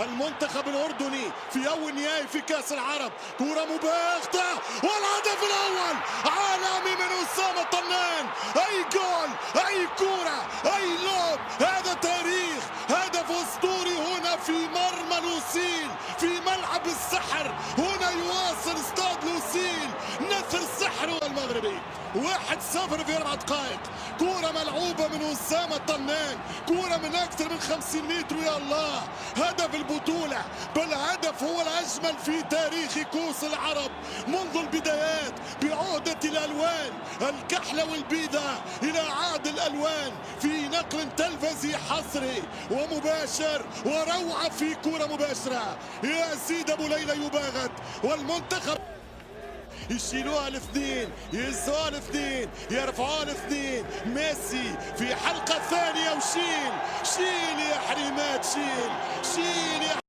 المنتخب الأردني في أول نهائي في كأس العرب. كرة مباغتة والهدف الأول عالمي من أسامة طنان. أي جول، أي كرة، أي لوب، هذا تاريخ، هدف أسطوري هنا في مرمى لوسيل، في ملعب السحر. هنا يواصل استاد لوسيل نثر السحر المغربي. 1-0 في 4 دقائق. كرة ملعوبة من أسامة طنان، كرة من أكثر من 50 متر. يا الله، هدف البطولة، بل هدف هو الأجمل في تاريخ كؤوس العرب منذ البدايات، بعودة الألوان الكحلة والبيضاء إلى عاد الألوان في نقل تلفزي حصري ومباشر وروعة في كرة مباشرة. يا سيد أبو ليلى يباغت، والمنتخب يشيلوها الاثنين، يهزوها الاثنين، يرفعوها الاثنين. ميسي في حلقة ثانية وشيل، شيل يا حريمات، شيل، شيل